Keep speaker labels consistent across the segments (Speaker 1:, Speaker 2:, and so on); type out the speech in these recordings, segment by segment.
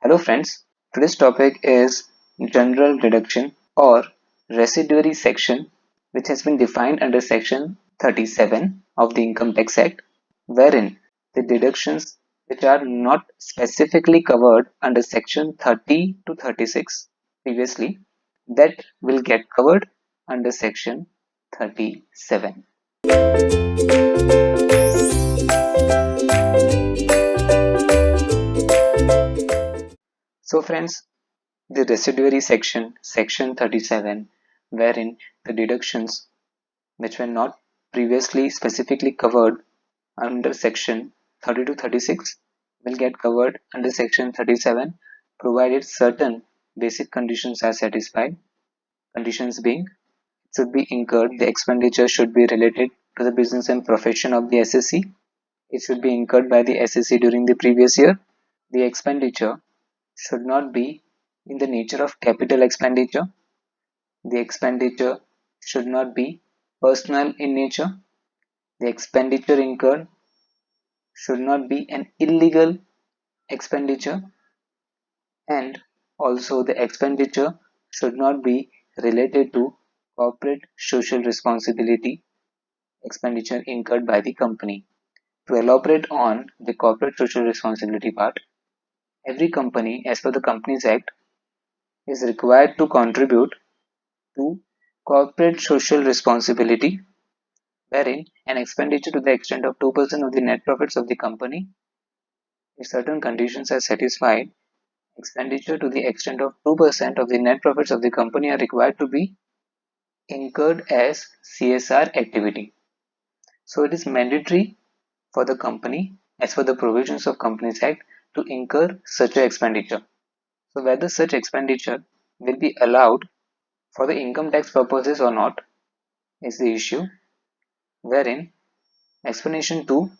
Speaker 1: Hello friends, today's topic is general deduction or residuary section, which has been defined under section 37 of the Income Tax Act, wherein the deductions which are not specifically covered under section 30 to 36 previously, that will get covered under section 37. So friends, the residuary section, section 37, wherein the deductions which were not previously specifically covered under section 30 to 36 will get covered under section 37 provided certain basic conditions are satisfied. Conditions being, it should be incurred, the expenditure should be related to the business and profession of the SSC. It should be incurred by the SSC during the previous year. The expenditure should not be in the nature of capital expenditure. The expenditure should not be personal in nature. The expenditure incurred should not be an illegal expenditure, and also the expenditure should not be related to corporate social responsibility expenditure incurred by the company. To elaborate on the corporate social responsibility part, every company, as per the Companies Act, is required to contribute to corporate social responsibility, wherein an expenditure to the extent of 2% of the net profits of the company, if certain conditions are satisfied, expenditure to the extent of 2% of the net profits of the company are required to be incurred as CSR activity. So it is mandatory for the company, as per the provisions of Companies Act, to incur such a expenditure. So whether such expenditure will be allowed for the income tax purposes or not is the issue, wherein explanation 2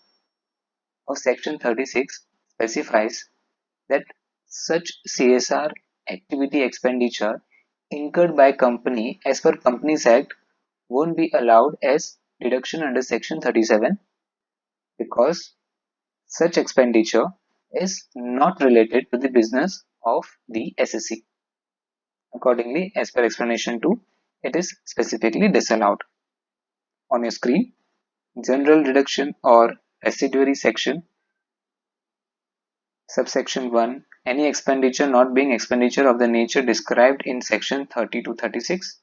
Speaker 1: of section 36 specifies that such CSR activity expenditure incurred by company as per Companies Act won't be allowed as deduction under section 37 because such expenditure is not related to the business of the SSC. Accordingly, as per explanation 2, it is specifically disallowed. On your screen, general deduction or residuary section, subsection 1, any expenditure not being expenditure of the nature described in section 30 to 36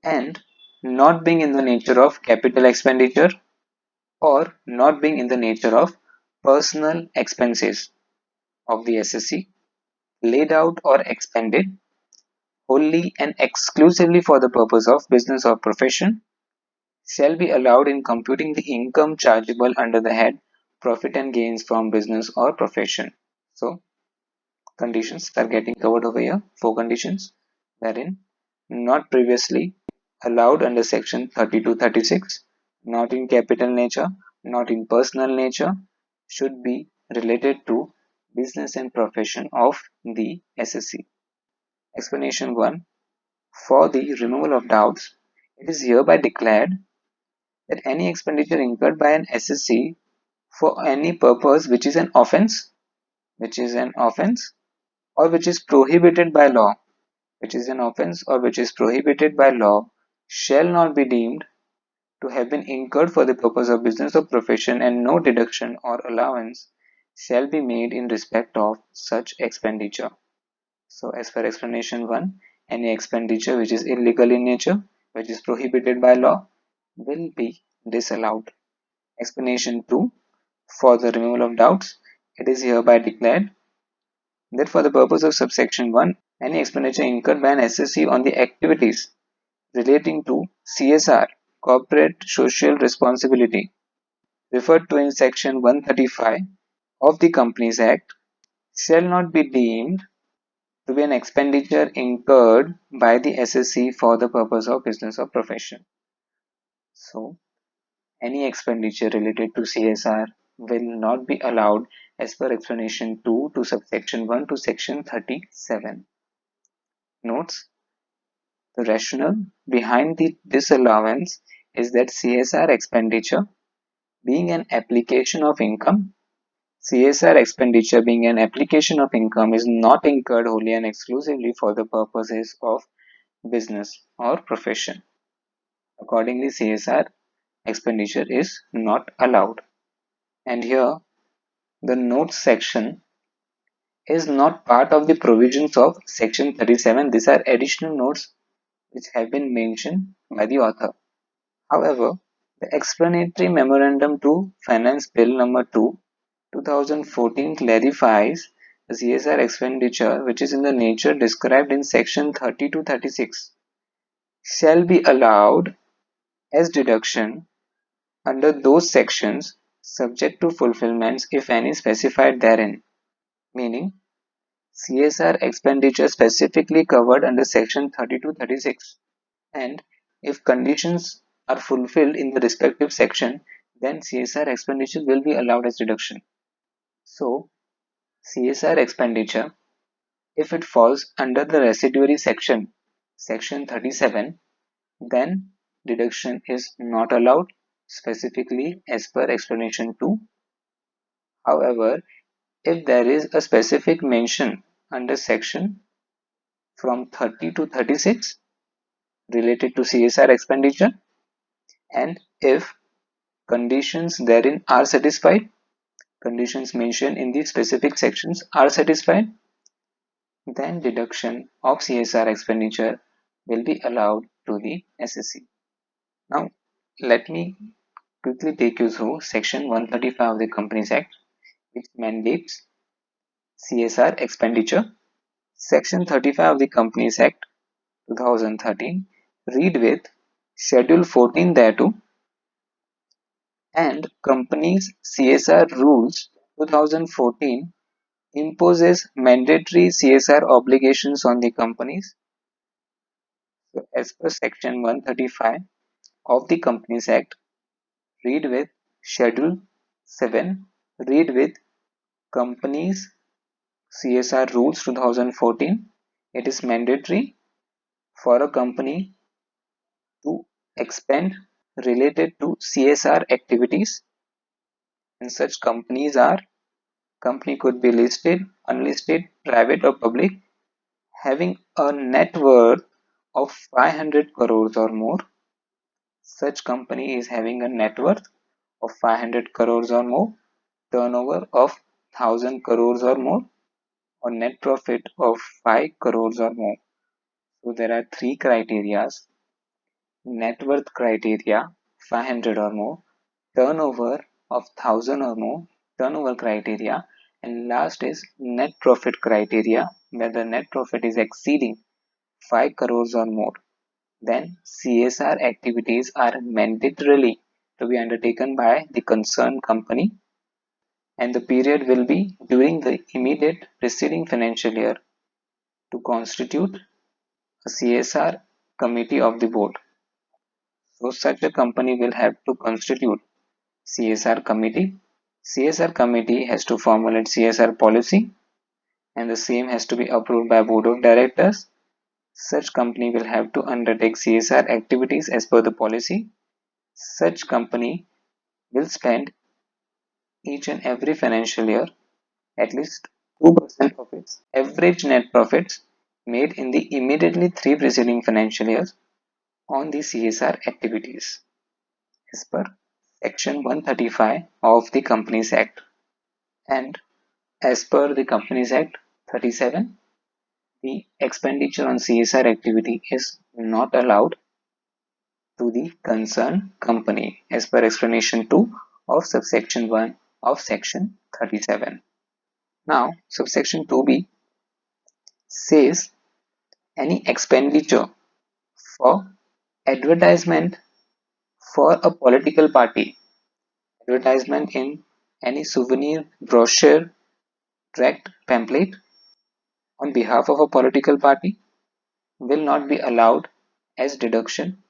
Speaker 1: and not being in the nature of capital expenditure or not being in the nature of personal expenses of the SSC laid out or expended wholly and exclusively for the purpose of business or profession shall be allowed in computing the income chargeable under the head profit and gains from business or profession. So conditions are getting covered over here, 4 conditions, wherein not previously allowed under section 30 to 36, not in capital nature, not in personal nature, should be related to business and profession of the SSC. Explanation 1. For the removal of doubts, it is hereby declared that any expenditure incurred by an SSC for any purpose which is an offence, or which is prohibited by law, which is an offence or which is prohibited by law, shall not be deemed to have been incurred for the purpose of business or profession, and no deduction or allowance shall be made in respect of such expenditure. So as per explanation 1, any expenditure which is illegal in nature, which is prohibited by law, will be disallowed. Explanation 2, for the removal of doubts, it is hereby declared that for the purpose of subsection 1, any expenditure incurred by an SSC on the activities relating to CSR, corporate social responsibility, referred to in section 135 of the Companies Act, shall not be deemed to be an expenditure incurred by the SSC for the purpose of business or profession. So, any expenditure related to CSR will not be allowed as per explanation 2 to subsection 1 to section 37. Notes: the rationale behind the disallowance is that CSR expenditure, being an application of income, CSR expenditure being an application of income is not incurred wholly and exclusively for the purposes of business or profession. Accordingly, CSR expenditure is not allowed. And here, the notes section is not part of the provisions of section 37. These are additional notes which have been mentioned by the author. However, the explanatory memorandum to Finance Bill number 2, 2014 clarifies the CSR expenditure which is in the nature described in section 30 to 36 shall be allowed as deduction under those sections subject to fulfillments if any specified therein, meaning CSR expenditure specifically covered under section 30 to 36, and if conditions are fulfilled in the respective section, then CSR expenditure will be allowed as deduction. So CSR expenditure, if it falls under the residuary section, section 37, then deduction is not allowed specifically as per explanation 2. However, if there is a specific mention under section from 30 to 36 related to CSR expenditure, and if conditions therein are satisfied, conditions mentioned in the specific sections are satisfied, then deduction of CSR expenditure will be allowed to the SSC. Now, let me quickly take you through section 135 of the Companies Act, which mandates CSR expenditure. Section 35 of the Companies Act 2013 read with Schedule 14 thereto and Companies CSR Rules 2014 imposes mandatory CSR obligations on the companies. So as per section 135 of the Companies Act, read with Schedule 7, read with Companies CSR Rules 2014. It is mandatory for a company to expend related to CSR activities, and such companies are: company could be listed, unlisted, private or public, having a net worth of 500 crores or more. Such company is having a net worth of 500 crores or more, turnover of 1000 crores or more, or net profit of 5 crores or more. So there are three criterias: net worth criteria 500 or more, turnover of 1000 or more, turnover criteria, and last is net profit criteria, where the net profit is exceeding 5 crores or more. Then CSR activities are mandatorily to be undertaken by the concerned company, and the period will be during the immediate preceding financial year to constitute a CSR committee of the board. So such a company will have to constitute CSR committee. CSR committee has to formulate CSR policy, and the same has to be approved by board of directors. Such company will have to undertake CSR activities as per the policy. Such company will spend each and every financial year at least 2% of its average net profits made in the immediately three preceding financial years on the CSR activities as per section 135 of the Companies Act. And as per the Companies Act 37, the expenditure on CSR activity is not allowed to the concerned company as per explanation 2 of subsection 1 of section 37. Now, subsection 2b says any expenditure for advertisement for a political party, advertisement in any souvenir, brochure, tract, pamphlet on behalf of a political party will not be allowed as deduction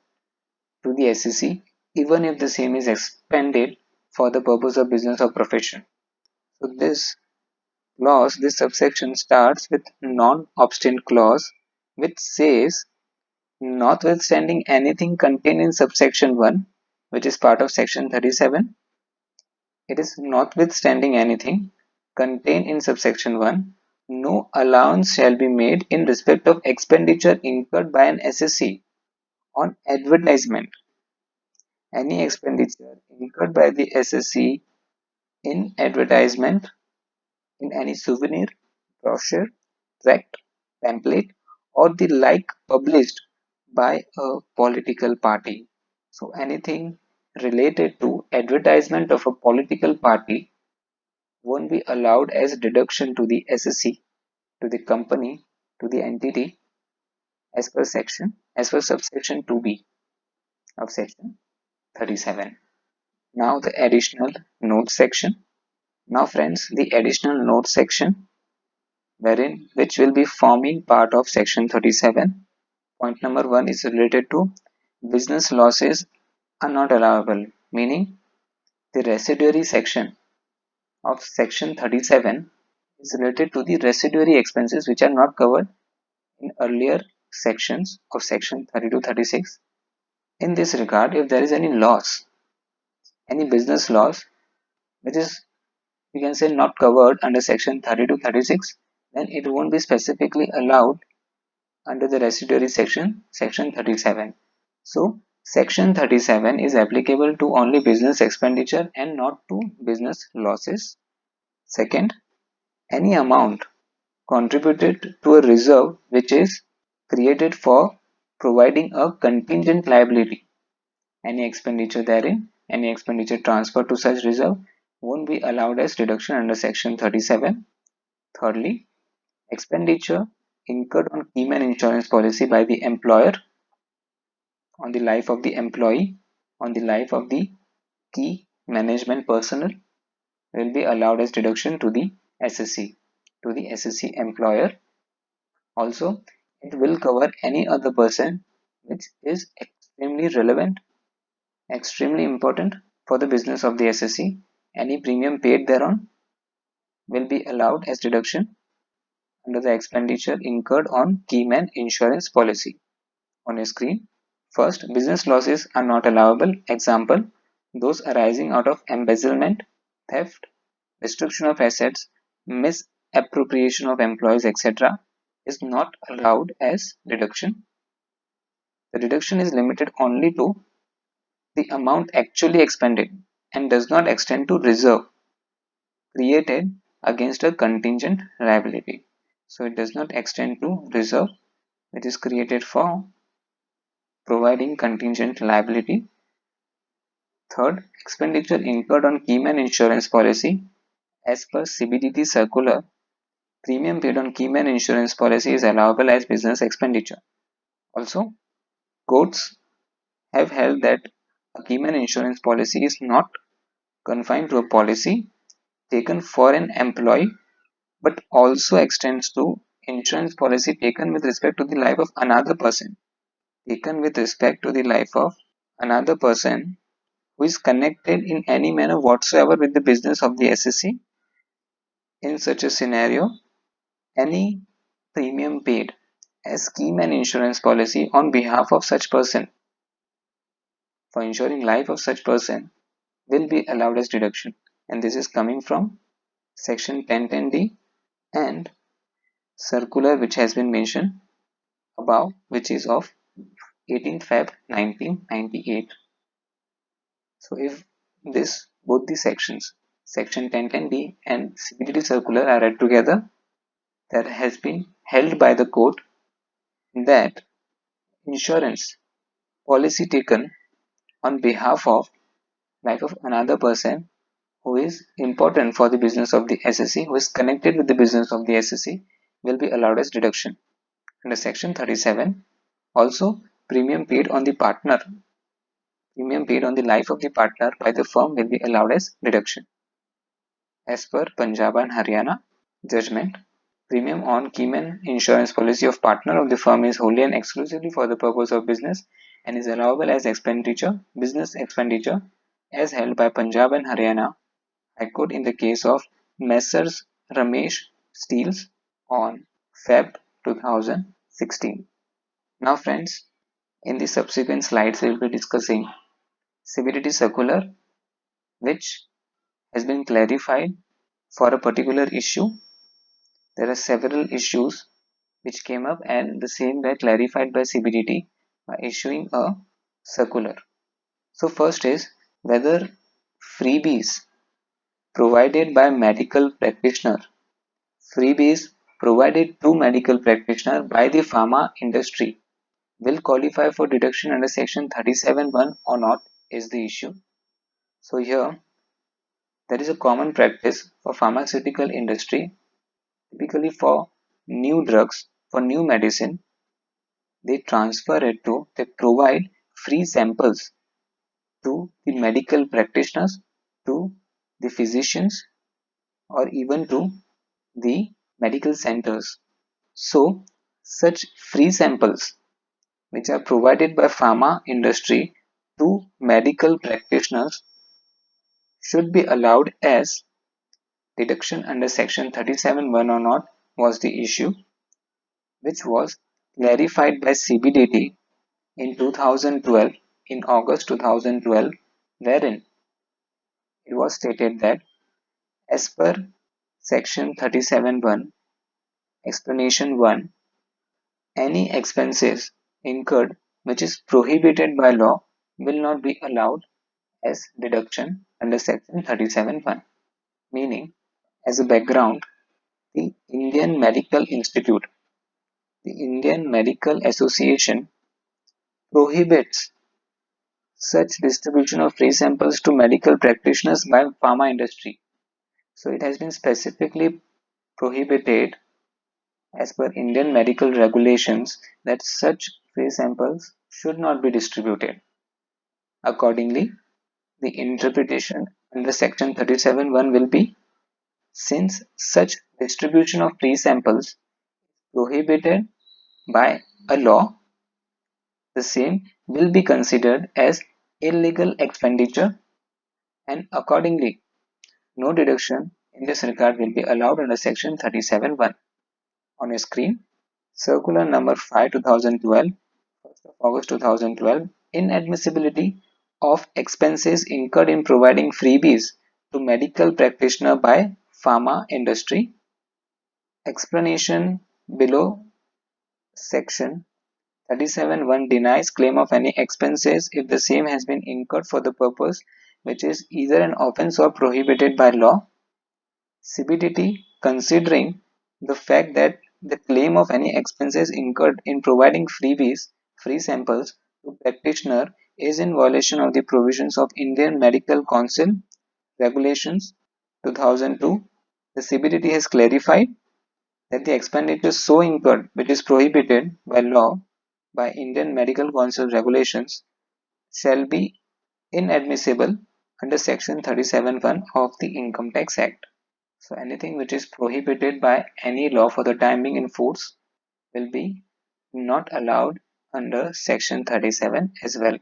Speaker 1: to the SEC even if the same is expended for the purpose of business or profession. So this clause, this subsection starts with non-obstant clause, which says notwithstanding anything contained in subsection 1, which is part of section 37, it is notwithstanding anything contained in subsection 1, no allowance shall be made in respect of expenditure incurred by an SSC on advertisement. Any expenditure incurred by the SSC in advertisement in any souvenir, brochure, tract, pamphlet, or the like published by a political party. So anything related to advertisement of a political party won't be allowed as deduction to the SSC, to the company, to the entity as per subsection 2b of section 37. Now the additional notes section. Now friends, the additional notes section wherein which will be forming part of section 37. Point number 1 is related to business losses are not allowable, meaning the residuary section of section 37 is related to the residuary expenses which are not covered in earlier sections of section 30 to 36. In this regard, if there is any loss, any business loss which is, we can say, not covered under section 30 to 36, then it won't be specifically allowed under the residuary section 37. So section 37 is applicable to only business expenditure and not to business losses. Second, any amount contributed to a reserve which is created for providing a contingent liability. Any expenditure therein, any expenditure transferred to such reserve won't be allowed as deduction under section 37. Thirdly, expenditure incurred on keyman insurance policy by the employer on the life of the employee, on the life of the key management personnel will be allowed as deduction to the SSC, to the SSC employer. Also, it will cover any other person which is extremely relevant, extremely important for the business of the SSC. Any premium paid thereon will be allowed as deduction under the expenditure incurred on keyman insurance policy. On your screen, first, business losses are not allowable. Example, those arising out of embezzlement, theft, destruction of assets, misappropriation of employees, etc. is not allowed as deduction. The deduction is limited only to the amount actually expended and does not extend to reserve created against a contingent liability. So it does not extend to reserve which is created for providing contingent liability. Third, expenditure incurred on keyman insurance policy as per Cbdt circular. Premium paid on keyman insurance policy is allowable as business expenditure. Also, courts have held that a keyman insurance policy is not confined to a policy taken for an employee but also extends to insurance policy taken with respect to the life of another person. Taken with respect to the life of another person who is connected in any manner whatsoever with the business of the SSC. In such a scenario, any premium paid as scheme and insurance policy on behalf of such person for ensuring life of such person will be allowed as deduction, and this is coming from section 1010D and circular which has been mentioned above, which is of 18th Feb 1998. So if this both the sections, section 1010D and Cbdt circular, are read together, there has been held by the court that insurance policy taken on behalf of life of another person who is important for the business of the SSC, who is connected with the business of the SSC, will be allowed as deduction under section 37. Also, premium paid on the partner, premium paid on the life of the partner by the firm will be allowed as deduction. As per Punjab and Haryana judgment, premium on keyman insurance policy of partner of the firm is wholly and exclusively for the purpose of business and is allowable as expenditure, business expenditure, as held by Punjab and Haryana High Court in the case of Messrs. Ramesh Steels on Feb 2016. Now friends, in the subsequent slides we will be discussing Cbdt circular which has been clarified for a particular issue. There are several issues which came up, and the same were clarified by Cbdt by issuing a circular. So first is whether freebies provided by medical practitioner, freebies provided to medical practitioner by the pharma industry will qualify for deduction under section 37(1) or not is the issue. So here there is a common practice for pharmaceutical industry, typically for new drugs, for new medicine, they provide free samples to the medical practitioners, to the physicians, or even to the medical centers. So such free samples which are provided by pharma industry to medical practitioners should be allowed as deduction under section 37(1) or not was the issue, which was clarified by Cbdt in 2012, in August 2012, wherein it was stated that as per section 37(1) explanation 1, any expenses incurred which is prohibited by law will not be allowed as deduction under section 37(1). Meaning, as a background, the Indian Medical Institute, the Indian Medical Association prohibits such distribution of free samples to medical practitioners by pharma industry. So it has been specifically prohibited as per Indian medical regulations that such free samples should not be distributed. Accordingly, the interpretation under section 37(1) will be, since such distribution of free samples prohibited by a law, the same will be considered as illegal expenditure, and accordingly no deduction in this regard will be allowed under section 37(1). On your screen, circular number 5 2012, 1st of August 2012, inadmissibility of expenses incurred in providing freebies to medical practitioner by pharma industry. Explanation below section 37(1) denies claim of any expenses if the same has been incurred for the purpose which is either an offence or prohibited by law. Cbdt, considering the fact that the claim of any expenses incurred in providing freebies, free samples to practitioner is in violation of the provisions of Indian Medical Council Regulations 2002, the Cbdt has clarified that the expenditure so incurred which is prohibited by law by Indian Medical Council regulations shall be inadmissible under section 37(1) of the Income Tax Act. So anything which is prohibited by any law for the time being in force will be not allowed under section 37 as well,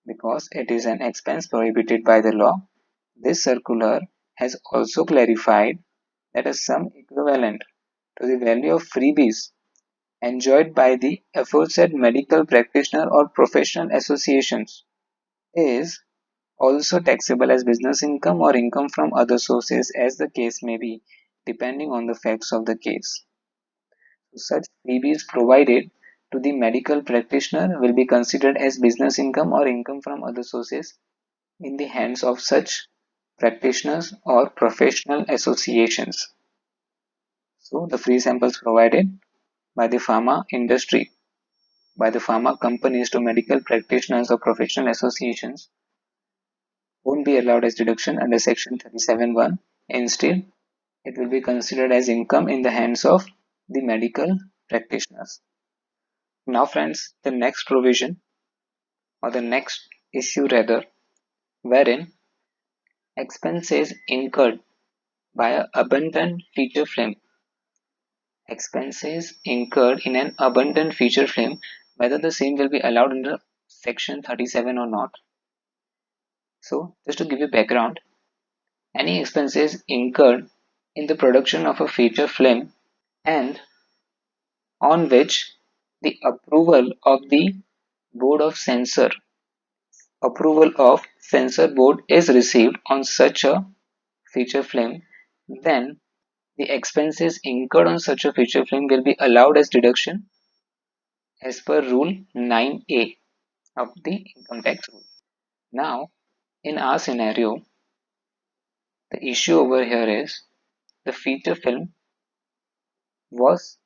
Speaker 1: because it is an expense prohibited by the law. This circular has also clarified that a sum equivalent to the value of freebies enjoyed by the aforesaid medical practitioner or professional associations is also taxable as business income or income from other sources, as the case may be, depending on the facts of the case. Such freebies provided to the medical practitioner will be considered as business income or income from other sources in the hands of such practitioners or professional associations. So the free samples provided by the pharma industry, by the pharma companies to medical practitioners or professional associations won't be allowed as deduction under section 37(1). Instead, it will be considered as income in the hands of the medical practitioners. Now friends, the next provision, or the next issue rather, wherein expenses incurred by an abundant feature film, expenses incurred in an abundant feature film, whether the same will be allowed under section 37 or not. So just to give you background, any expenses incurred in the production of a feature film and on which the board of censor approval of censor board is received on such a feature film then the expenses incurred on such a feature film will be allowed as deduction as per Rule 9A of the income tax rule. Now, in our scenario, the issue over here is the feature film was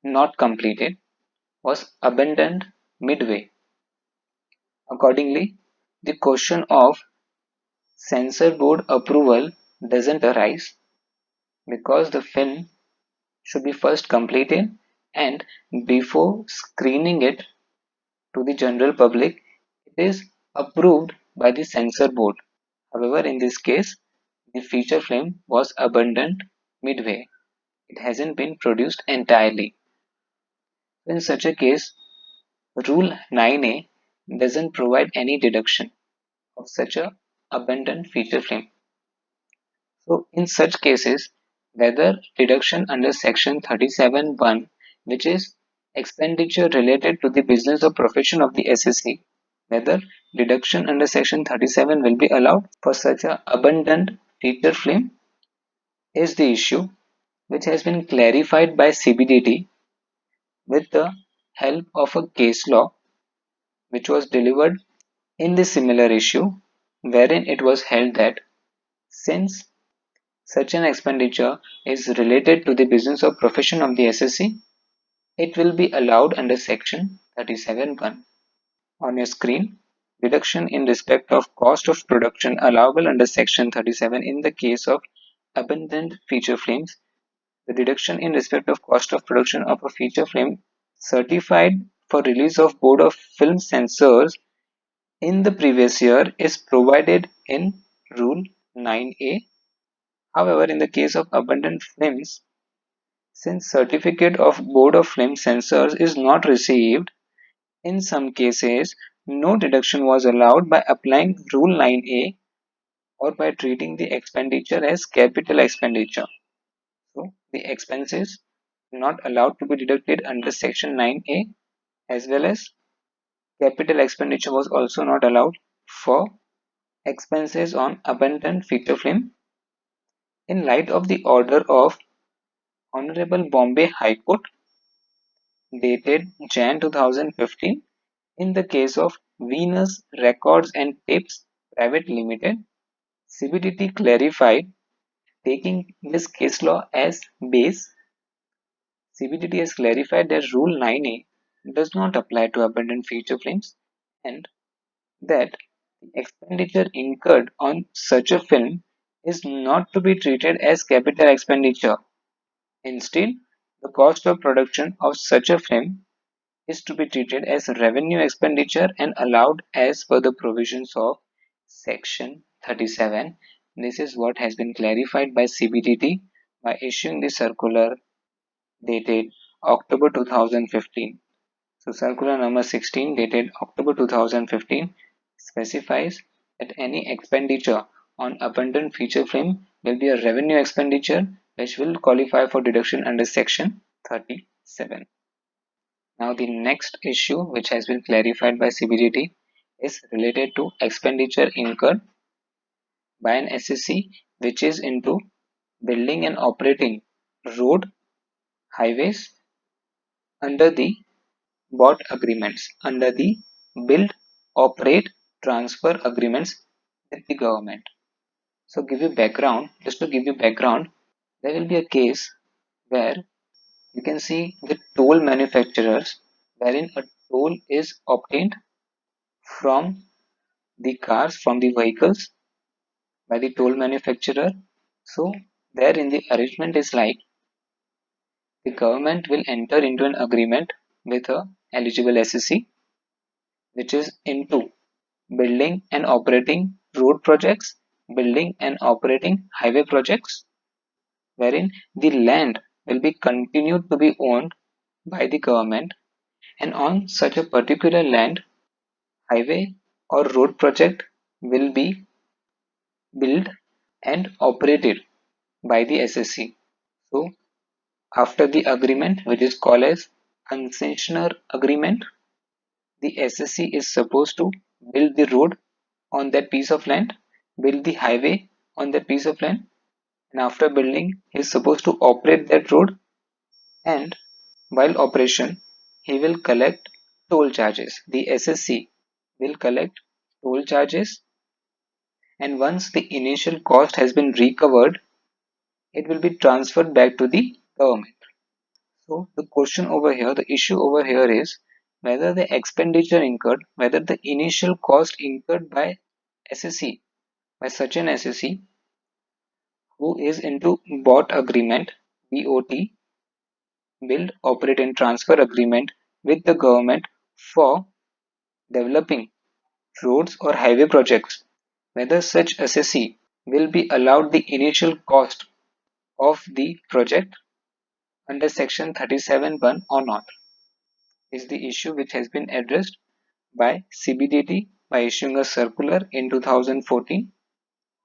Speaker 1: not completed, was abandoned midway. Accordingly, the question of censor board approval doesn't arise because the film should be first completed, and before screening it to the general public, it is approved by the censor board. However, in this case, the feature film was abandoned midway. It hasn't been produced entirely. In such a case, Rule 9A doesn't provide any deduction of such a abandoned feature film. So in such cases, whether deduction under section 37(1), which is expenditure related to the business or profession of the SSC, whether deduction under section 37 will be allowed for such a abundant feature film is the issue which has been clarified by Cbdt with the help of a case law which was delivered in the similar issue, wherein it was held that since such an expenditure is related to the business or profession of the SSC, it will be allowed under section 37(1). On your screen, deduction in respect of cost of production allowable under section 37 in the case of abundant feature films. The deduction in respect of cost of production of a feature film certified for release of Board of Film Censors in the previous year is provided in Rule 9A. However, in the case of abundant films, since certificate of Board of Film Censors is not received, in some cases, no deduction was allowed by applying Rule 9A or by treating the expenditure as capital expenditure. So, the expenses not allowed to be deducted under Section 9A, as well as capital expenditure was also not allowed for expenses on abundant feature film in light of the order of Honorable Bombay High Court dated Jan 2015 in the case of Venus Records and Tapes Private Limited. Cbdt clarified, taking this case law as base, Cbdt has clarified that Rule 9A does not apply to abundant feature films and that the expenditure incurred on such a film is not to be treated as capital expenditure. Instead, the cost of production of such a film is to be treated as revenue expenditure and allowed as per the provisions of Section 37. This is what has been clarified by Cbdt by issuing the circular dated October 2015. So circular number 16 dated October 2015 specifies that any expenditure on abundant feature film will be a revenue expenditure which will qualify for deduction under section 37. Now the next issue which has been clarified by Cbdt is related to expenditure incurred by an SSC which is into building and operating road, highways under the under the build, operate, transfer agreements with the government. So just to give you background, there will be a case where you can see the toll manufacturers wherein a toll is obtained from the cars, from the vehicles by the toll manufacturer. So there in the arrangement is like the government will enter into an agreement with a eligible SSC which is into building and operating road projects, building and operating highway projects, wherein the land will be continued to be owned by the government, and on such a particular land, highway or road project will be built and operated by the SSC. So, after the agreement, which is called as concessionaire agreement, the SSC is supposed to build the road on that piece of land, build the highway on that piece of land, and after building he is supposed to operate that road, and while operation he will collect toll charges. The SSC will collect toll charges, and once the initial cost has been recovered, it will be transferred back to the government. So the question over here, the issue over here is whether the expenditure incurred, whether the initial cost incurred by SSC, by such an SSC who is into bought agreement, BOT, build, operate and transfer agreement with the government for developing roads or highway projects, whether such SSC will be allowed the initial cost of the project under section 37(1) or not, is the issue which has been addressed by Cbdt by issuing a circular in 2014,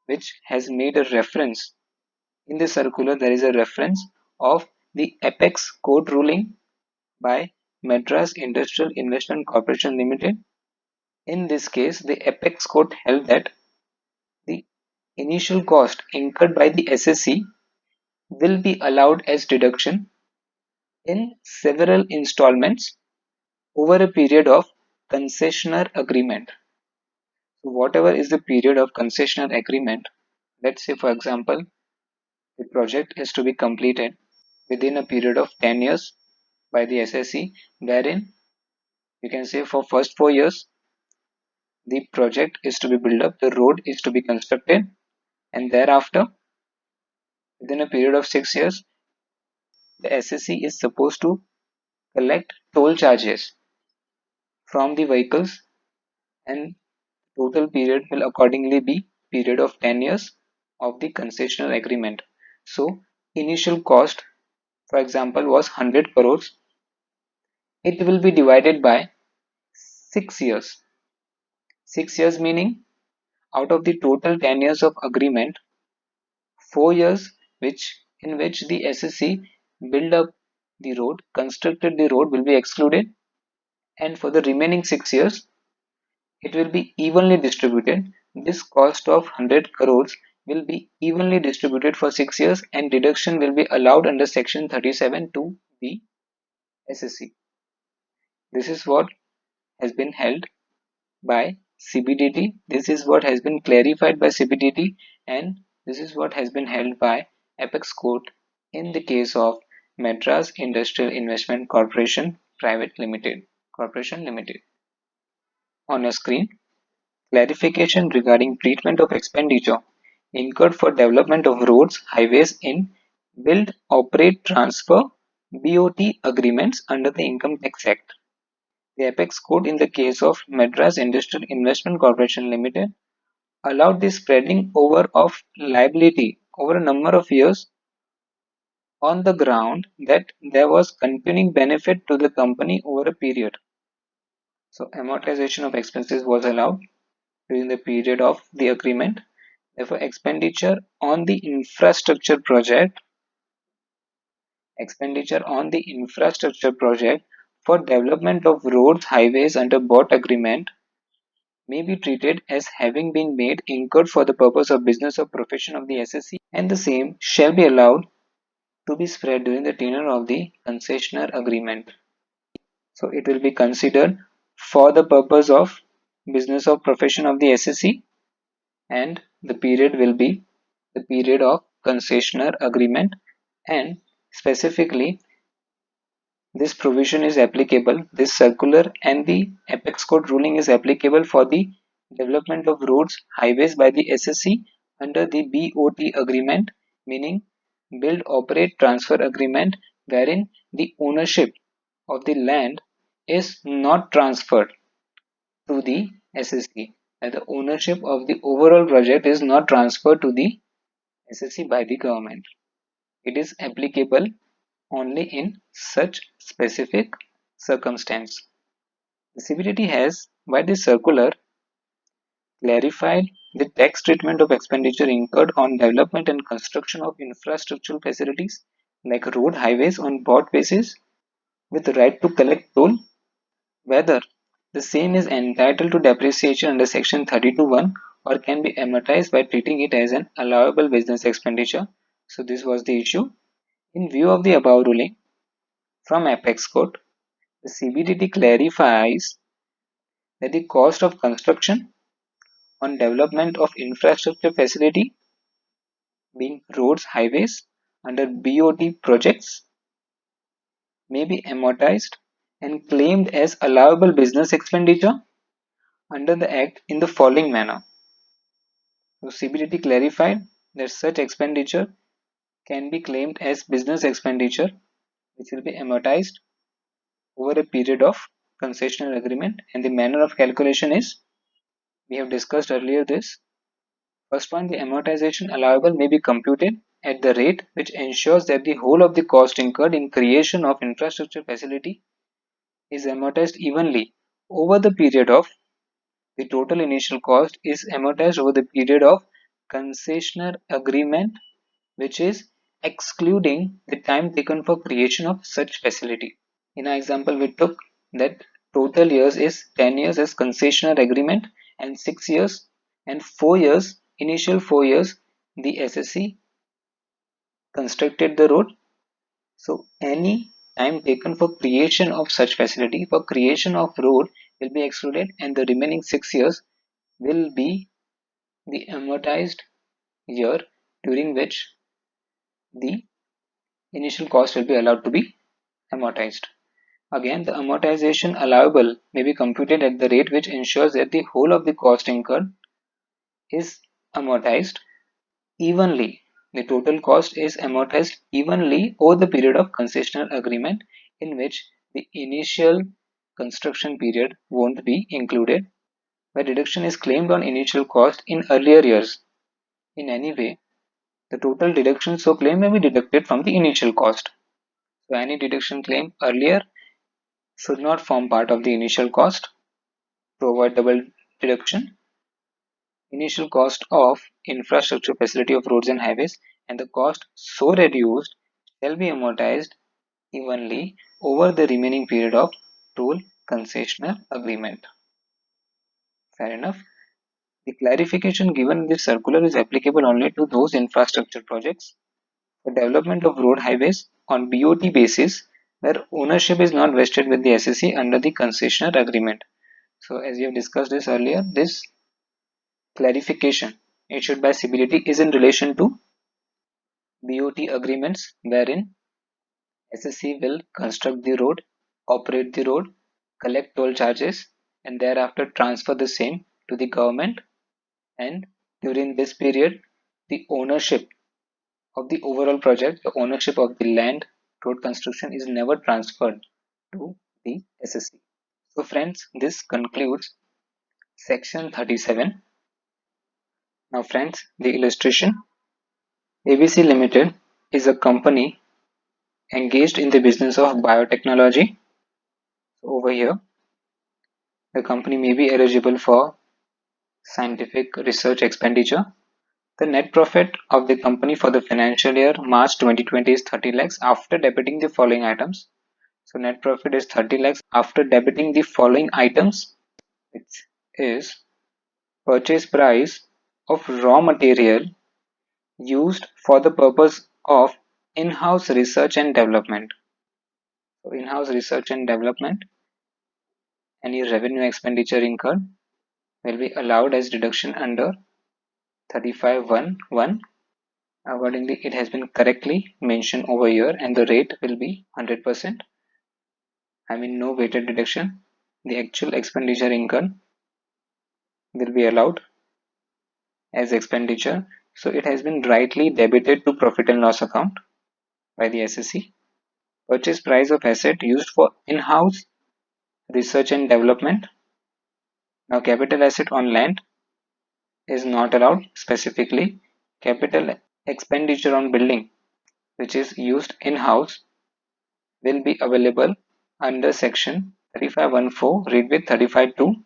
Speaker 1: which has made a reference. In the circular there is a reference of the apex court ruling by Madras Industrial Investment Corporation Limited. In this case, the apex court held that the initial cost incurred by the SSC will be allowed as deduction in several installments over a period of concessionaire agreement. So whatever is the period of concessionaire agreement, let's say for example, the project is to be completed within a period of 10 years by the SSC, wherein you can say for first 4 years the project is to be built up, the road is to be constructed, and thereafter within a period of 6 years the SSC is supposed to collect toll charges from the vehicles, and total period will accordingly be period of 10 years of the concessional agreement. So initial cost for example was 100 crores. It will be divided by 6 years. 6 years meaning out of the total 10 years of agreement, 4 years in which the SSC built up the road, constructed the road will be excluded, and for the remaining 6 years it will be evenly distributed. This cost of 100 crores will be evenly distributed for 6 years, and deduction will be allowed under section 37 to the SSC. This is what has been held by Cbdt. This is what has been clarified by Cbdt, and this is what has been held by Apex Court in the case of Madras Industrial Investment Corporation Private Limited Corporation Limited. On your screen, clarification regarding treatment of expenditure incurred for development of roads, highways in build, operate, transfer BOT agreements under the Income Tax Act. The apex court in the case of Madras Industrial Investment Corporation Limited allowed the spreading over of liability over a number of years on the ground that there was continuing benefit to the company over a period. So amortization of expenses was allowed during the period of the agreement. Therefore, expenditure on the infrastructure project for development of roads, highways under bought agreement may be treated as having been made incurred for the purpose of business or profession of the SSC, and the same shall be allowed to be spread during the tenure of the concessionaire agreement. So it will be considered for the purpose of business or profession of the SSC, and the period will be the period of concessionaire agreement, and specifically this provision is applicable, this circular and the apex court ruling is applicable for the development of roads, highways by the SSC under the BOT agreement, meaning build, operate, transfer agreement, wherein the ownership of the land is not transferred to the SSC, and the ownership of the overall project is not transferred to the SSC by the government. It is applicable only in such specific circumstance. The Cbdt has, by this circular, clarified the tax treatment of expenditure incurred on development and construction of infrastructural facilities like road, highways on bought basis with the right to collect toll, whether the same is entitled to depreciation under section 32(1) or can be amortized by treating it as an allowable business expenditure. So this was the issue. In view of the above ruling from Apex Court, the CBDT clarifies that the cost of construction on development of infrastructure facility being roads, highways under BOT projects may be amortized and claimed as allowable business expenditure under the Act in the following manner. So CBDT clarified that such expenditure can be claimed as business expenditure which will be amortized over a period of concessional agreement, and the manner of calculation is, we have discussed earlier this. First one, the amortization allowable may be computed at the rate which ensures that the whole of the cost incurred in creation of infrastructure facility is amortized evenly over the period of, the total initial cost is amortized over the period of concessional agreement, which is excluding the time taken for creation of such facility. In our example, we took that total years is 10 years as concessional agreement and 6 years and 4 years, initial 4 years, the SSC constructed the road. So any time taken for creation of such facility, for creation of road will be excluded, and the remaining 6 years will be the amortized year during which the initial cost will be allowed to be amortized. Again, the amortization allowable may be computed at the rate which ensures that the whole of the cost incurred is amortized evenly. The total cost is amortized evenly over the period of concessional agreement, in which the initial construction period won't be included, where deduction is claimed on initial cost in earlier years. In any way, the total deduction so claimed may be deducted from the initial cost. So any deduction claimed earlier should not form part of the initial cost to avoid double deduction. Initial cost of infrastructure facility of roads and highways and the cost so reduced shall be amortized evenly over the remaining period of toll concessional agreement. Fair enough. The clarification given in this circular is applicable only to those infrastructure projects for development of road highways on BOT basis where ownership is not vested with the SSC under the concessional agreement. So as we have discussed this earlier, this clarification issued by Cbdt is in relation to BOT agreements wherein SSC will construct the road, operate the road, collect toll charges, and thereafter transfer the same to the government, and during this period the ownership of the overall project, the ownership of the land, road construction is never transferred to the SSC. So friends, this concludes section 37. Now friends, the illustration. ABC Limited is a company engaged in the business of biotechnology. So over here, the company may be eligible for scientific research expenditure. The net profit of the company for the financial year March 2020 is 30 lakhs after debiting the following items. So net profit is 30 lakhs after debiting the following items, which is purchase price of raw material used for the purpose of in-house research and development. So in-house research and development, any revenue expenditure incurred will be allowed as deduction under 35(1)(1). Accordingly, it has been correctly mentioned over here, and the rate will be 100%. I mean, no weighted deduction. The actual expenditure incurred will be allowed as expenditure. So it has been rightly debited to profit and loss account by the SSC. Purchase price of asset used for in-house research and development. Now, capital asset on land is not allowed. Specifically, capital expenditure on building, which is used in-house, will be available under section 35(1)(4), read with 35(2),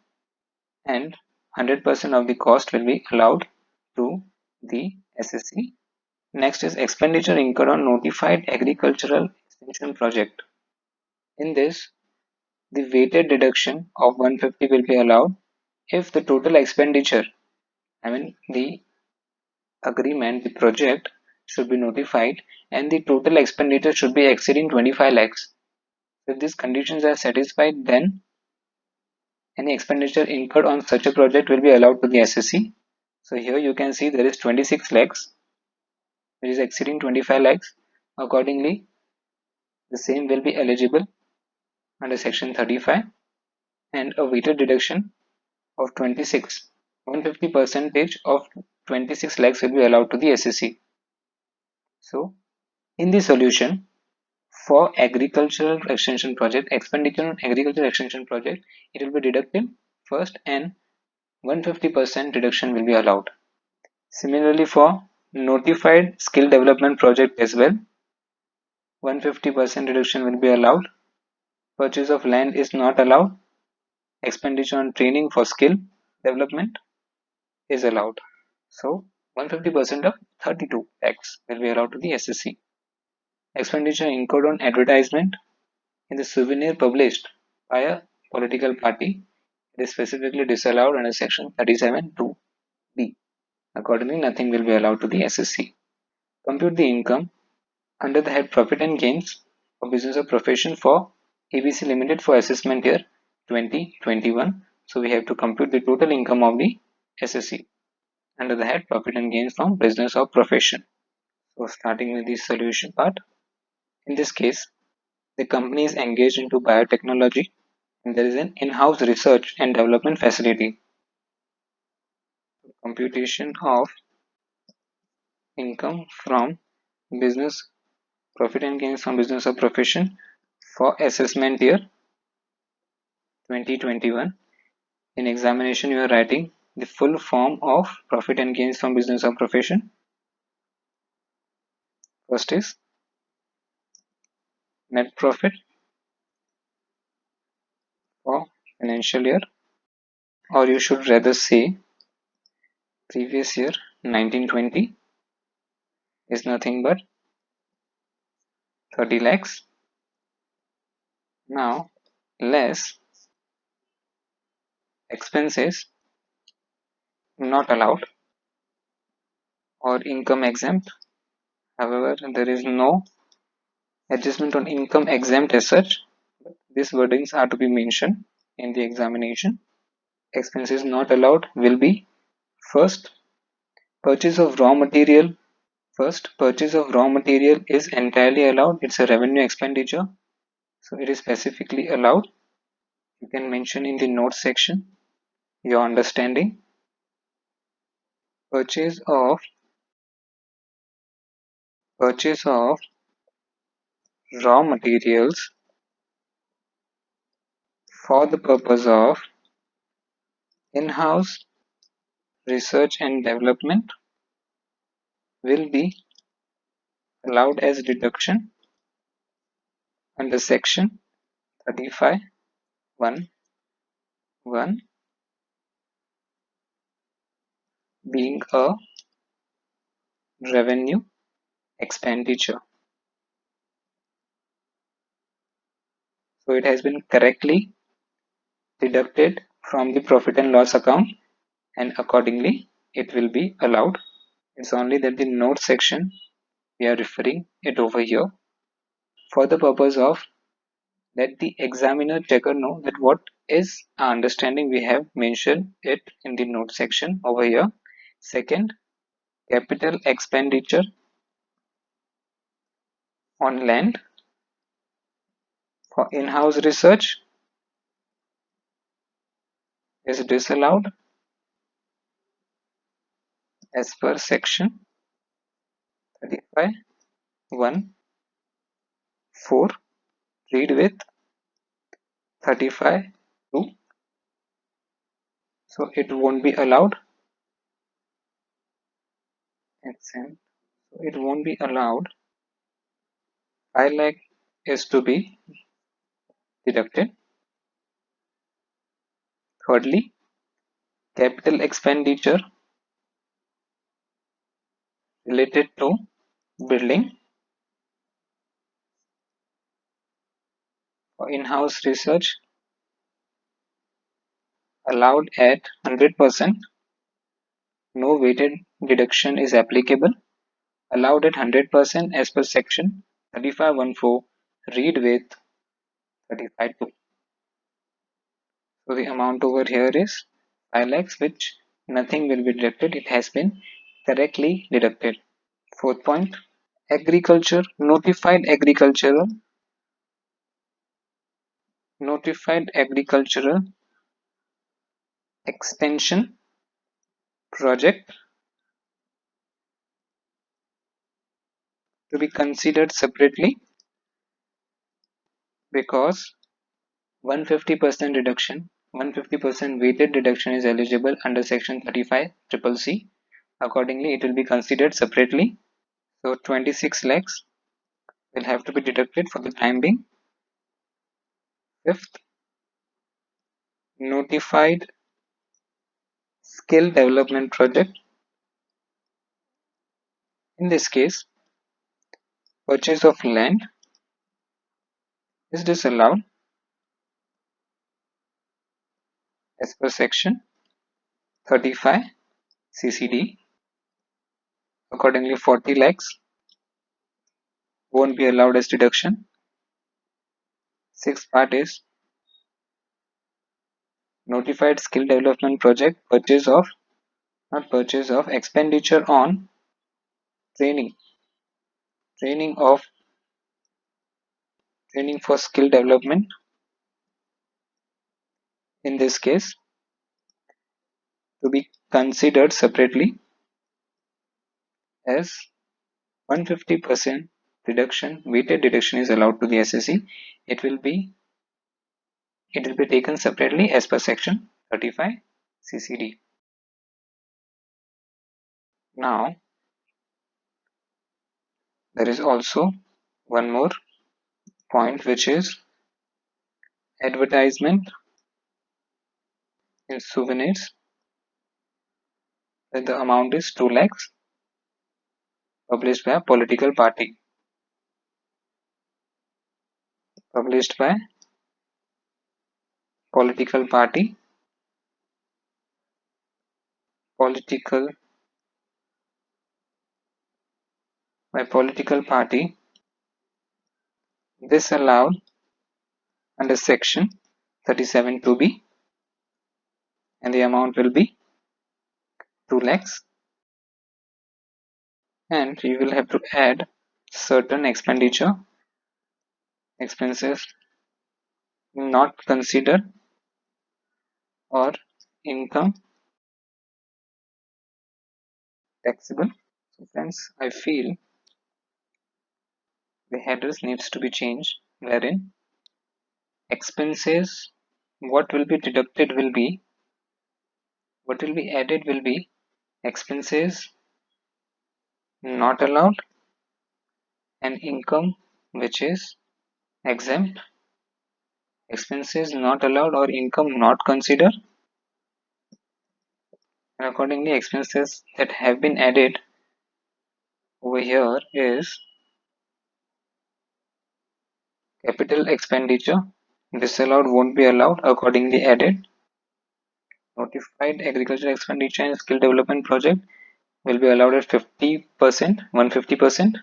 Speaker 1: and 100% of the cost will be allowed to the SSC. Next is expenditure incurred on notified agricultural extension project. In this, the weighted deduction of 150 will be allowed if the total expenditure, I mean the agreement, the project should be notified and the total expenditure should be exceeding 25 lakhs. If these conditions are satisfied, then any expenditure incurred on such a project will be allowed to the SSC. So here you can see there is 26 lakhs which is exceeding 25 lakhs. Accordingly, the same will be eligible under section 35, and a weighted deduction of 26, 150 percentage of 26 lakhs will be allowed to the SSC. So in the solution, for agricultural extension project, expenditure on agricultural extension project, it will be deducted first and 150% deduction will be allowed. Similarly, for notified skill development project as well, 150% reduction will be allowed. Purchase of land is not allowed. Expenditure on training for skill development is allowed. So 150% of 32 lakhs will be allowed to the SSC. Expenditure incurred on advertisement in the souvenir published by a political party, it is specifically disallowed under section 37(2)(b). Accordingly, nothing will be allowed to the SSC. Compute the income under the head Profit and Gains of Business or Profession for ABC Limited for assessment year 2021. So we have to compute the total income of the SSC under the head Profit and Gains from Business or Profession. So starting with the solution part. In this case, the company is engaged into biotechnology and there is an in-house research and development facility. Computation of income from business, profit and gains from business or profession for assessment year 2021. In examination, you are writing the full form of profit and gains from business or profession. First is net profit for financial year, or you should rather say previous year 1920 is nothing but 30 lakhs. Now less expenses not allowed or income exempt. However, there is no adjustment on income exempt as such. These wordings are to be mentioned in the examination. Expenses not allowed will be first, purchase of raw material. First, purchase of raw material is entirely allowed. It's a revenue expenditure, so it is specifically allowed. You can mention in the notes section your understanding. Purchase of raw materials for the purpose of in-house research and development will be allowed as deduction under section 35(1)(1), being a revenue expenditure. So it has been correctly deducted from the profit and loss account and accordingly it will be allowed. It's only that the note section we are referring it over here for the purpose of let the examiner checker know that what is our understanding. We have mentioned it in the note section over here. Second, capital expenditure on land for in-house research is disallowed as per section 35(1)(4). Read with 35(2). So it won't be allowed. So it won't be allowed. 5 lakh is to be deducted. Thirdly, capital expenditure related to building for in-house research allowed at 100%. No weighted deduction is applicable. allowed at 100% as per section 3514 read with 35(2). So the amount over here is 5 lakhs, which nothing will be deducted. It has been correctly deducted. Fourth point, agriculture, notified agricultural extension project to be considered separately because 150% reduction, 150% weighted deduction is eligible under section 35 triple C. Accordingly, it will be considered separately. So 26 lakhs will have to be deducted for the time being. Fifth, notified skill development project. In this case, purchase of land is disallowed as per section 35 CCD. Accordingly, 40 lakhs won't be allowed as deduction. Sixth part is notified skill development project purchase of expenditure on training training of training for skill development. In this case, to be considered separately as 150% reduction, weighted deduction is allowed to the SSE. It will be taken separately as per section 35 CCD. Now there is also one more point, which is advertisement in souvenirs, that the amount is 2 lakhs published by a political party. Published by political party, political party disallowed under section 37 2B, and the amount will be 2 lakhs, and you will have to add certain expenses not considered or income taxable. So friends, I feel the headers needs to be changed, wherein expenses, what will be deducted will be, what will be added will be expenses not allowed and income which is exempt. Expenses not allowed or income not considered, and accordingly expenses that have been added over here is capital expenditure disallowed, won't be allowed, accordingly added. Notified agricultural expenditure and skill development project will be allowed at 50%, 150%,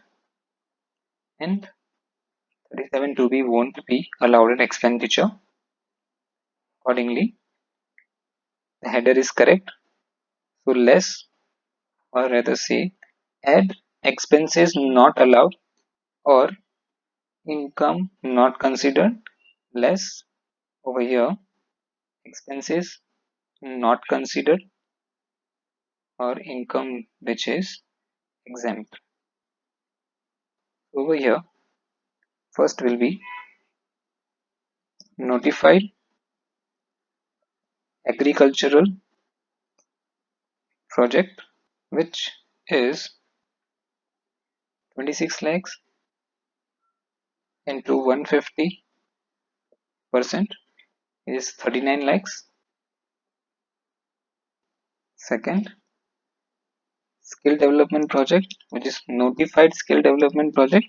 Speaker 1: and 37 to be won't be allowed at expenditure. Accordingly, the header is correct. So less, or rather say, add expenses not allowed or income not considered, less over here expenses not considered or income which is exempt. Over here, first will be notified agricultural project, which is 26 lakhs into 150% is 39 lakhs. Second, skill development project, which is notified skill development project.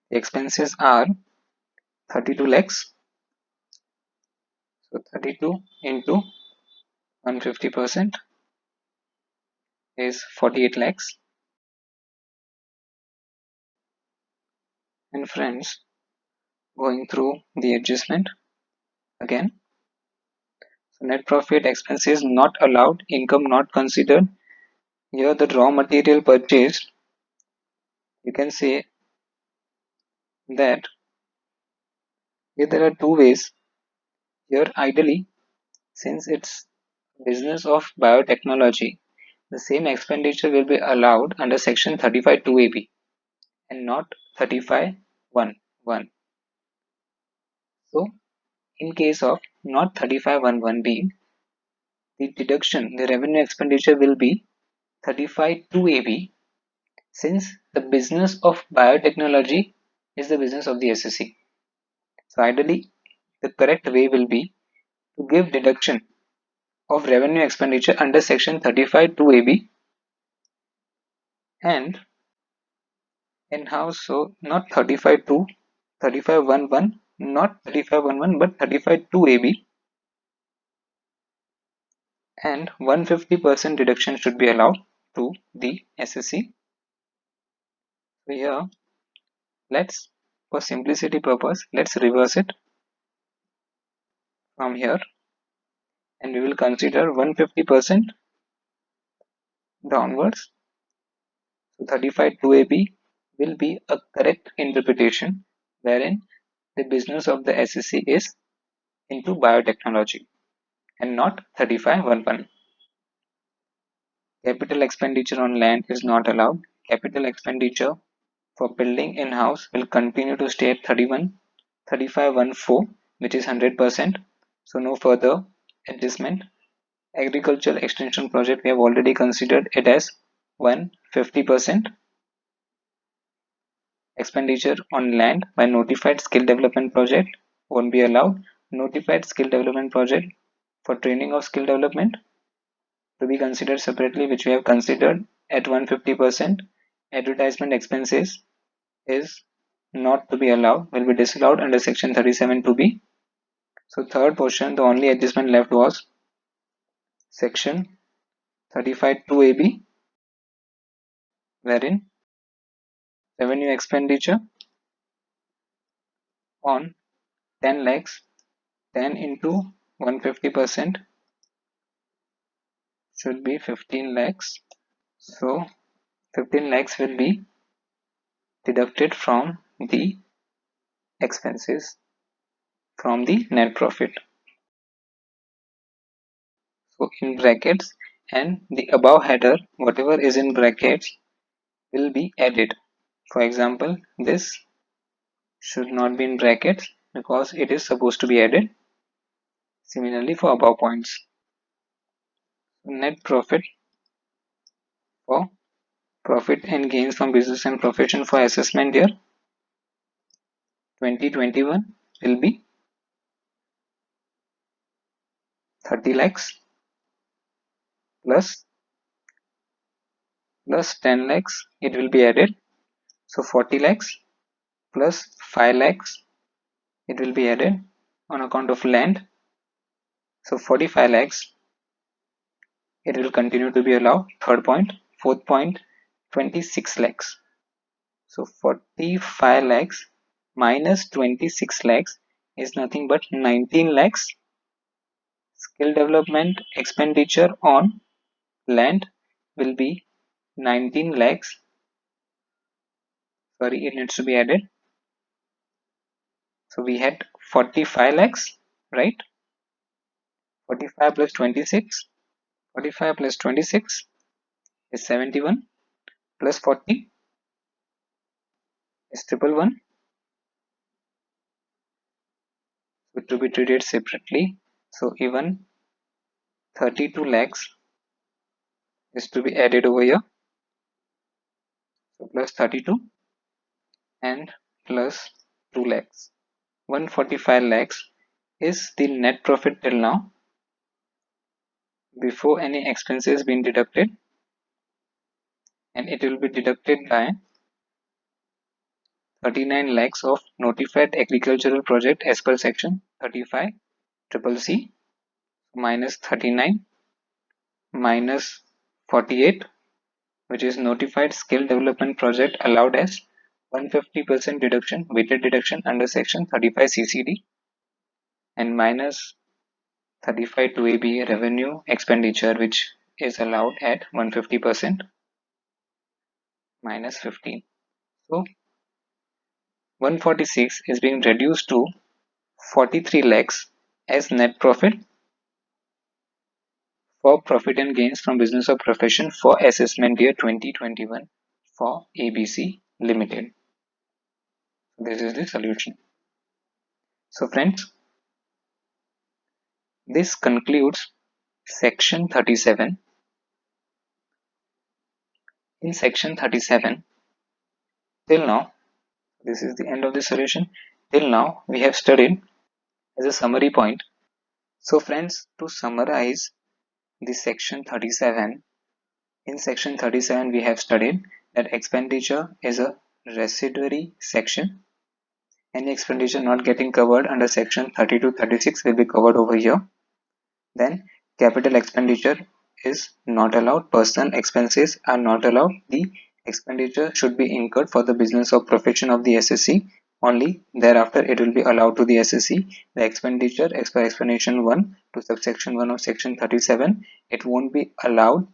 Speaker 1: The expenses are 32 lakhs. So 32 into 150% is 48 lakhs. And friends, going through the adjustment again. So net profit expenses not allowed, income not considered. Here the raw material purchased, you can say that here there are two ways. Here ideally, since it's business of biotechnology, the same expenditure will be allowed under section 35(2)(ab) and not 35(1)(1). So in case of not 35(1)(1)(b), the deduction, the revenue expenditure will be 35(2)(ab), since the business of biotechnology is the business of the SSC. So ideally, the correct way will be to give deduction of revenue expenditure under section 35(2)(ab) and in-house, so not 35(2), 35(1)(1), not 35(1)(1), but 35(2)(ab), and 150% deduction should be allowed to the SSC. So here, let's, for simplicity purpose, let's reverse it from here, and we will consider 150% downwards. So 35(2)(ab) will be a correct interpretation wherein the business of the SSC is into biotechnology and not 35(1)(1). Capital expenditure on land is not allowed. Capital expenditure for building in-house will continue to stay at 35(1)(4), which is 100%. So no further adjustment. Agricultural extension project, we have already considered it as 150%. Expenditure on land by notified skill development project won't be allowed. Notified skill development project for training of skill development to be considered separately, which we have considered at 150%. Advertisement expenses is not to be allowed, will be disallowed under section 37(2)(b). So third portion, the only adjustment left was section 35(2)(ab), wherein revenue expenditure on 10 lakhs, 10 into 150% should be 15 lakhs. So 15 lakhs will be deducted from the expenses from the net profit. So in brackets, and the above header, whatever is in brackets will be added. For example, this should not be in brackets because it is supposed to be added. Similarly for above points. Net profit for profit and gains from business and profession for assessment year 2021 will be 30 lakhs plus 10 lakhs, it will be added. So 40 lakhs plus 5 lakhs, it will be added on account of land. So 45 lakhs, it will continue to be allowed. Third point. Fourth point, 26 lakhs. So 45 lakhs minus 26 lakhs is nothing but 19 lakhs. Skill development expenditure on land will be 19 lakhs. Sorry, it needs to be added. So we had 45 lakhs, right? 45 plus 26. 45 plus 26 is 71 plus 40 is 111. So to be treated separately. So even 32 lakhs is to be added over here. So plus 32 and plus 2 lakhs. 145 lakhs is the net profit till now before any expenses been deducted, and it will be deducted by 39 lakhs of notified agricultural project as per section 35(c) minus 39 minus 48 which is notified skill development project allowed as 150% deduction, weighted deduction under section 35 CCD, and minus 35 to ABA revenue expenditure, which is allowed at 150% minus 15. So 146 is being reduced to 43 lakhs as net profit for profit and gains from business or profession for assessment year 2021 for ABC Limited. This is the solution. So friends, this concludes section 37. In section 37, till now, this is the end of the solution. Till now, we have studied as a summary point. So friends, to summarize this section 37, in section 37 we have studied that expenditure is a residuary section. Any expenditure not getting covered under section 30 to 36 will be covered over here. Then capital expenditure is not allowed, personal expenses are not allowed. The expenditure should be incurred for the business or profession of the SSC. Only thereafter it will be allowed to the SSC. The expenditure as per explanation 1 to subsection 1 of section 37, it won't be allowed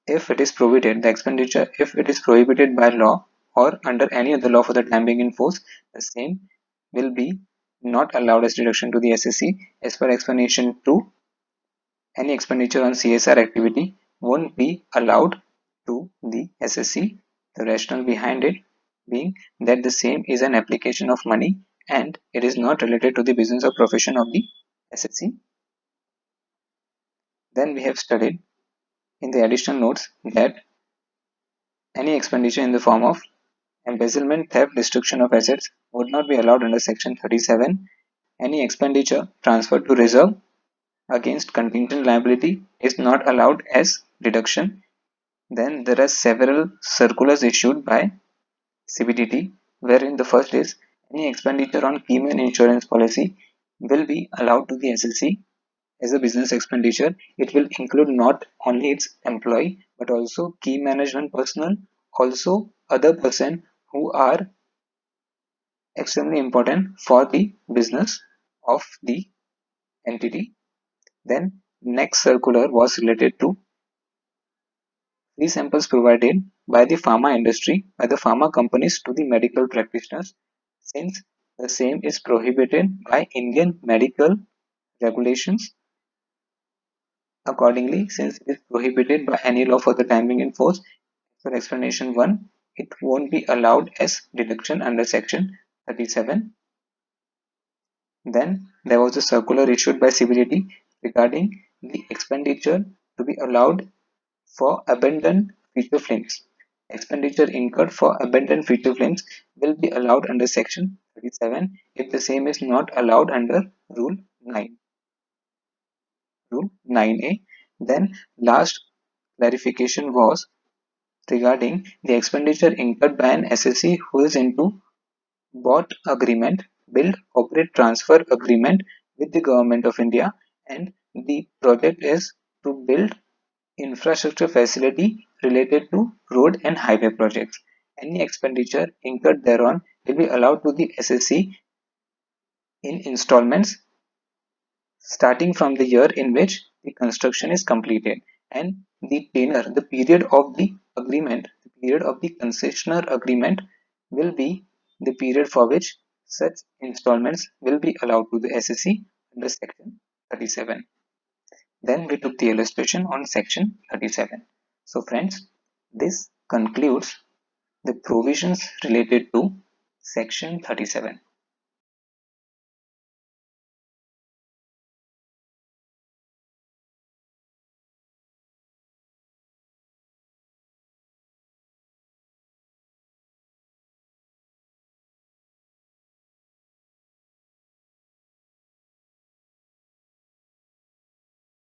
Speaker 1: if it is prohibited. The expenditure, if it is prohibited by law or under any other law for the time being in force, the same will be not allowed as deduction to the SSC. As per explanation 2, any expenditure on CSR activity won't be allowed to the SSC. The rationale behind it being that the same is an application of money and it is not related to the business or profession of the SSC. Then we have studied in the additional notes that any expenditure in the form of embezzlement, theft, destruction of assets would not be allowed under section 37. Any expenditure transferred to reserve against contingent liability is not allowed as deduction. Then there are several circulars issued by Cbdt, wherein the first is any expenditure on key man insurance policy will be allowed to the SSC as a business expenditure. It will include not only its employee but also key management personnel, also other person who are extremely important for the business of the entity. Then next circular was related to free samples provided by the pharma industry, by the pharma companies to the medical practitioners, since the same is prohibited by Indian medical regulations. Accordingly, since it is prohibited by any law for the time being in force, for explanation 1, it won't be allowed as deduction under section 37. Then there was a circular issued by Cbdt regarding the expenditure to be allowed for abandoned feature films. Expenditure incurred for abandoned feature films will be allowed under section 37 if the same is not allowed under rule 9. Rule 9A. Then last clarification was regarding the expenditure incurred by an SSC who is into bought agreement, build, operate, transfer agreement with the government of India, and the project is to build infrastructure facility related to road and highway projects. Any expenditure incurred thereon will be allowed to the SSC in installments starting from the year in which the construction is completed, and the tenure, the period of the agreement, the period of the concessionaire agreement will be the period for which such installments will be allowed to the SSC under section 37. Then we took the illustration on section 37. So friends, this concludes the provisions related to section 37.